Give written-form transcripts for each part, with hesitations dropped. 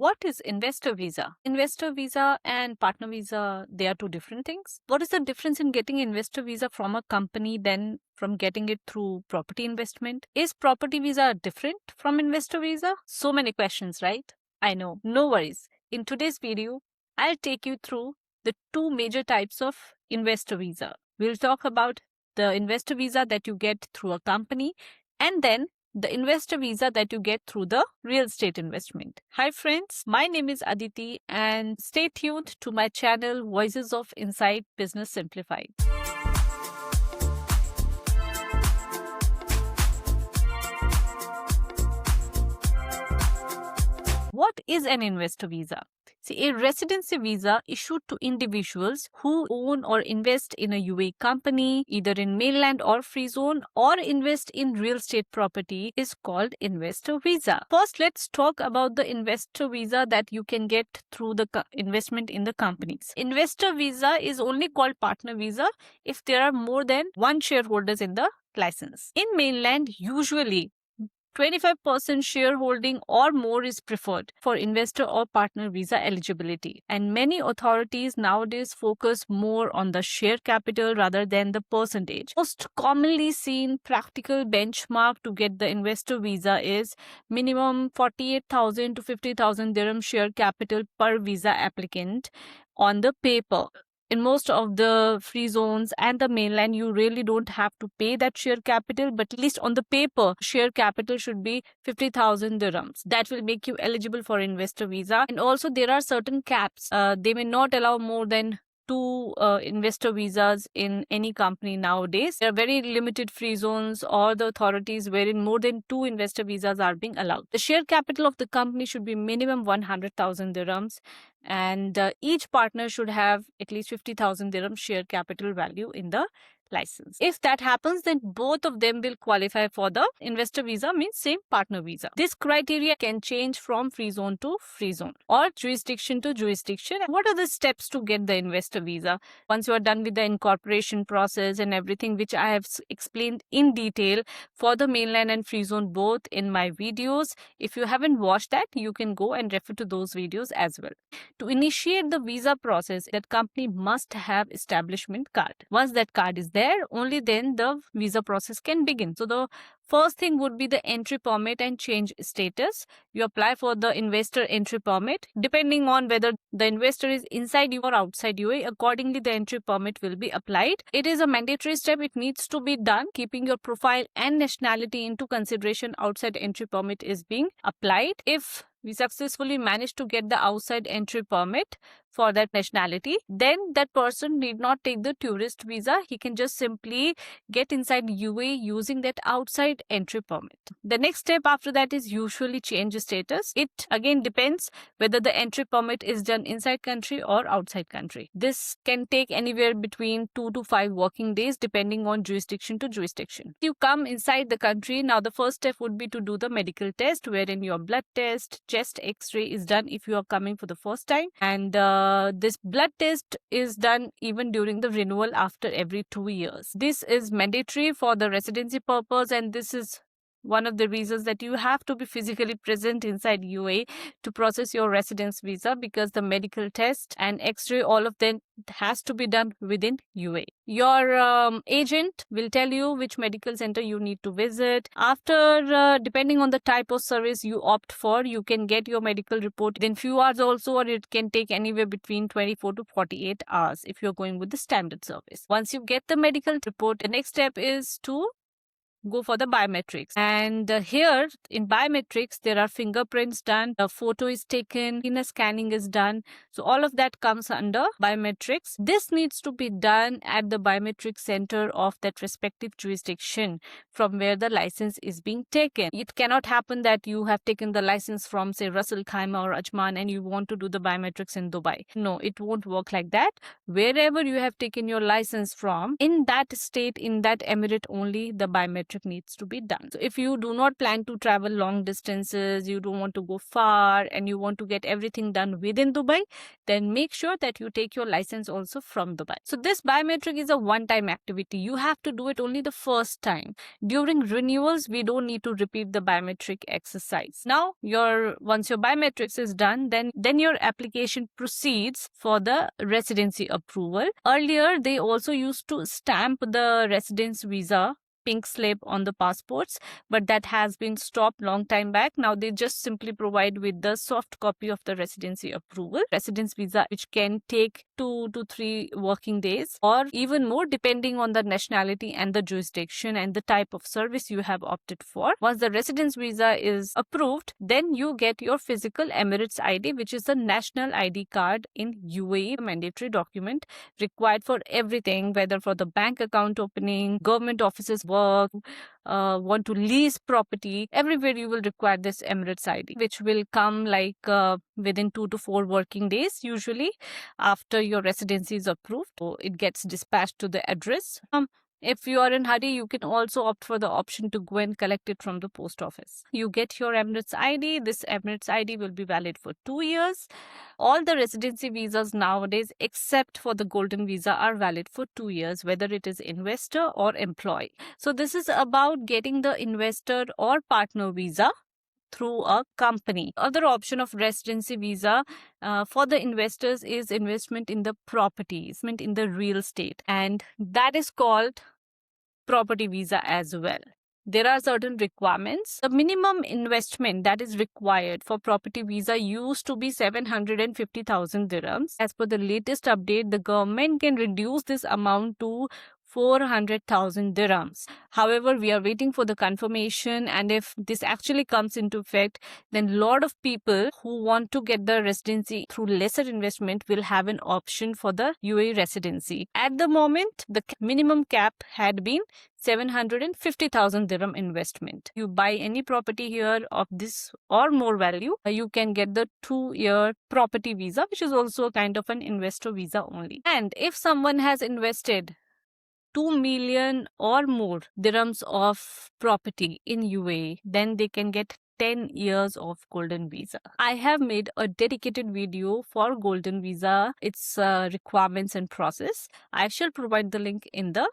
What is investor visa? Investor visa and partner visa, they are two different things. What is the difference in getting investor visa from a company than from getting it through property investment? Is property visa different from investor visa? So many questions, right? I know. No worries. In today's video, I'll take you through the two major types of investor visa. We'll talk about the investor visa that you get through a company and then the investor visa that you get through the real estate investment. Hi friends, my name is Aditi and stay tuned to my channel Voices of Inside Business Simplified. What is an investor visa? See, a residency visa issued to individuals who own or invest in a UAE company, either in mainland or free zone, or invest in real estate property is called investor visa. First, let's talk about the investor visa that you can get through the investment in the companies. Investor visa is only called partner visa if there are more than one shareholders in the license. In mainland, usually 25% shareholding or more is preferred for investor or partner visa eligibility. And many authorities nowadays focus more on the share capital rather than the percentage. Most commonly seen practical benchmark to get the investor visa is minimum 48,000 to 50,000 dirham share capital per visa applicant on the paper. In most of the free zones and the mainland, you really don't have to pay that share capital, but at least on the paper, share capital should be 50,000 dirhams. That will make you eligible for investor visa. And also there are certain caps. They may not allow more than two investor visas in any company nowadays. There are very limited free zones or the authorities wherein more than two investor visas are being allowed. The share capital of the company should be minimum 100,000 dirhams and each partner should have at least 50,000 dirham share capital value in the license. If that happens, then both of them will qualify for the investor visa, means same partner visa. This criteria can change from free zone to free zone or jurisdiction to jurisdiction. What are the steps to get the investor visa? Once you are done with the incorporation process and everything, which I have explained in detail for the mainland and free zone both in my videos. If you haven't watched that, you can go and refer to those videos as well. To initiate the visa process, that company must have establishment card. Once that card is there, only then the visa process can begin. So the first thing would be the entry permit and change status. You apply for the investor entry permit. Depending on whether the investor is inside you or outside UAE, accordingly the entry permit will be applied. It is a mandatory step. It needs to be done. Keeping your profile and nationality into consideration, outside entry permit is being applied. If we successfully manage to get the outside entry permit for that nationality, then that person need not take the tourist visa. He can just simply get inside UAE using that outside entry permit. The next step after that is usually change status. It again depends whether the entry permit is done inside country or outside country. This can take anywhere between 2 to 5 working days depending on jurisdiction to jurisdiction. You come inside the country. Now the first step would be to do the medical test, wherein your blood test, chest x-ray is done if you are coming for the first time, and this blood test is done even during the renewal after every 2 years. This is mandatory for the residency purpose, and this is one of the reasons that you have to be physically present inside UAE to process your residence visa, because the medical test and x-ray, all of them has to be done within UAE. Your agent will tell you which medical center you need to visit. After, depending on the type of service you opt for, you can get your medical report within few hours also, or it can take anywhere between 24 to 48 hours if you're going with the standard service. Once you get the medical report, the next step is to go for the biometrics. And here in biometrics, there are fingerprints done, a photo is taken, a scanning is done. So all of that comes under biometrics. This needs to be done at the biometric center of that respective jurisdiction from where the license is being taken. It cannot happen that you have taken the license from, say, Russell Khaimah or Ajman and you want to do the biometrics in Dubai. No, it won't work like that. Wherever you have taken your license from, in that state, in that emirate only, the biometrics biometric needs to be done. So if you do not plan to travel long distances, you don't want to go far, and you want to get everything done within Dubai, then make sure that you take your license also from Dubai. So this biometric is a one-time activity. You have to do it only the first time. During renewals, we don't need to repeat the biometric exercise. Now, once your biometrics is done, then your application proceeds for the residency approval. Earlier, they also used to stamp the residence visa pink slip on the passports, but that has been stopped long time back. Now they just simply provide with the soft copy of the residency approval, residence visa, which can take 2 to 3 working days or even more depending on the nationality and the jurisdiction and the type of service you have opted for. Once the residence visa is approved, then you get your physical Emirates ID, which is the national ID card in UAE, a mandatory document required for everything, whether for the bank account opening, government offices work, want to lease property, everywhere you will require this Emirates ID, which will come within 2 to 4 working days, usually after your residency is approved. So it gets dispatched to the address. If you are in hurry, you can also opt for the option to go and collect it from the post office. You get your Emirates ID. This Emirates ID will be valid for 2 years. All the residency visas nowadays, except for the golden visa, are valid for 2 years, whether it is investor or employee. So this is about getting the investor or partner visa through a company. Other option of residency visa for the investors is investment in the properties, in the real estate, and that is called property visa as well. There are certain requirements. The minimum investment that is required for property visa used to be 750,000 dirhams. As per the latest update, the government can reduce this amount to 400,000 dirhams. However, we are waiting for the confirmation, and if this actually comes into effect, then a lot of people who want to get the residency through lesser investment will have an option for the UAE residency. At the moment, the minimum cap had been 750,000 dirham investment. You buy any property here of this or more value, you can get the 2-year property visa, which is also kind of an investor visa only. And if someone has invested 2 million or more dirhams of property in UAE, then they can get 10 years of golden visa. I have made a dedicated video for golden visa, its requirements and process. I shall provide the link in the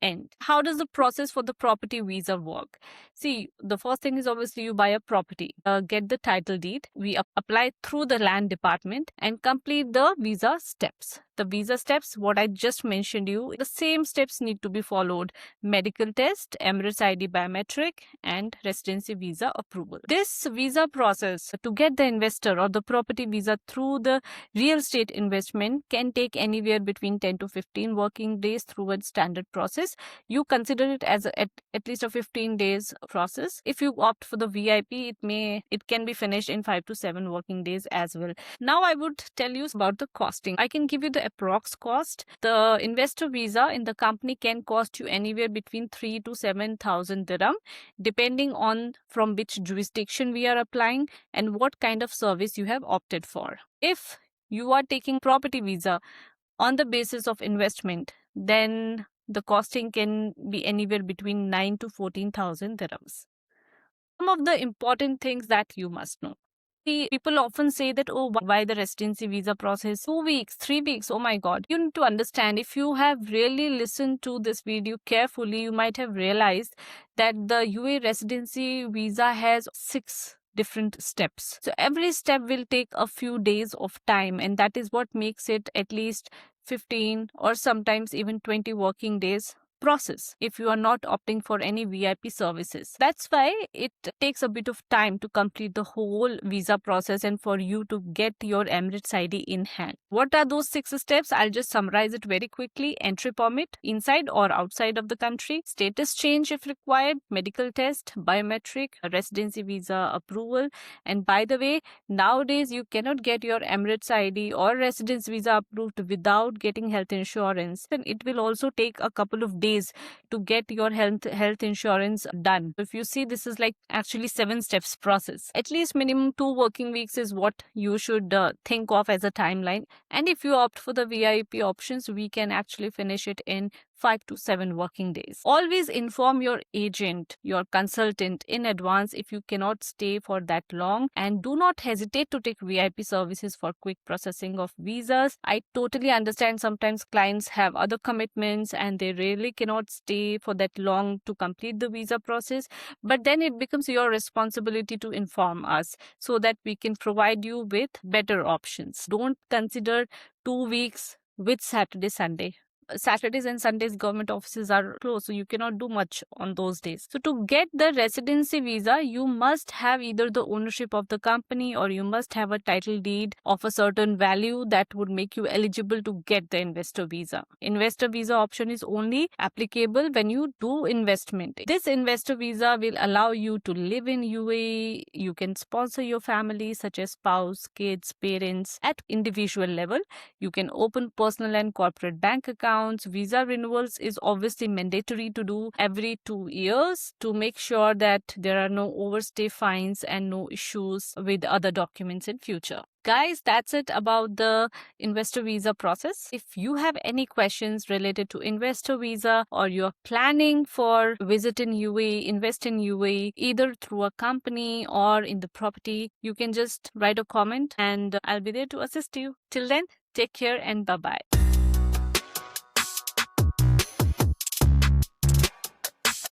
end. How does the process for the property visa work? See, the first thing is obviously you buy a property, get the title deed, we apply through the land department and complete the visa steps. The visa steps, what I just mentioned you, the same steps need to be followed. Medical test, Emirates ID biometric, and residency visa approval. This visa process to get the investor or the property visa through the real estate investment can take anywhere between 10 to 15 working days through a standard process. You consider it as at least a 15 days process. If you opt for the VIP, it can be finished in 5 to 7 working days as well. Now I would tell you about the costing. I can give you the approx cost. The investor visa in the company can cost you anywhere between 3 to 7,000 dirham, depending on from which jurisdiction we are applying and what kind of service you have opted for. If you are taking property visa on the basis of investment, then the costing can be anywhere between 9 to 14,000 dirhams. Some of the important things that you must know. People often say that, oh, why the residency visa process? 2 weeks, 3 weeks, oh my God. You need to understand, if you have really listened to this video carefully, you might have realized that the UAE residency visa has 6 different steps. So every step will take a few days of time, and that is what makes it at least 15 or sometimes even 20 working days process if you are not opting for any VIP services. That's why it takes a bit of time to complete the whole visa process and for you to get your Emirates ID in hand. What are those 6 steps? I'll just summarize it very quickly. Entry permit, inside or outside of the country, status change if required, medical test, biometric, residency visa approval. And by the way, nowadays you cannot get your Emirates ID or residence visa approved without getting health insurance, and it will also take a couple of days to get your health insurance done. If you see, this is like actually 7 steps process. At least minimum 2 working weeks is what you should think of as a timeline. And if you opt for the VIP options, we can actually finish it in 5 to 7 working days. Always inform your agent, your consultant in advance if you cannot stay for that long, and do not hesitate to take VIP services for quick processing of visas. I totally understand sometimes clients have other commitments and they really cannot stay for that long to complete the visa process, but then it becomes your responsibility to inform us so that we can provide you with better options. Don't consider 2 weeks with Saturday, Sunday. Saturdays and Sundays government offices are closed, so you cannot do much on those days. So to get the residency visa, you must have either the ownership of the company or you must have a title deed of a certain value that would make you eligible to get the investor visa. Investor visa option is only applicable when you do investment. This investor visa will allow you to live in UAE. You can sponsor your family such as spouse, kids, parents at individual level. You can open personal and corporate bank accounts. Visa renewals is obviously mandatory to do every 2 years to make sure that there are no overstay fines and no issues with other documents in future. Guys, that's it about the investor visa process. If you have any questions related to investor visa or you're planning for visit in UAE, invest in UAE, either through a company or in the property, you can just write a comment and I'll be there to assist you. Till then, take care and bye-bye.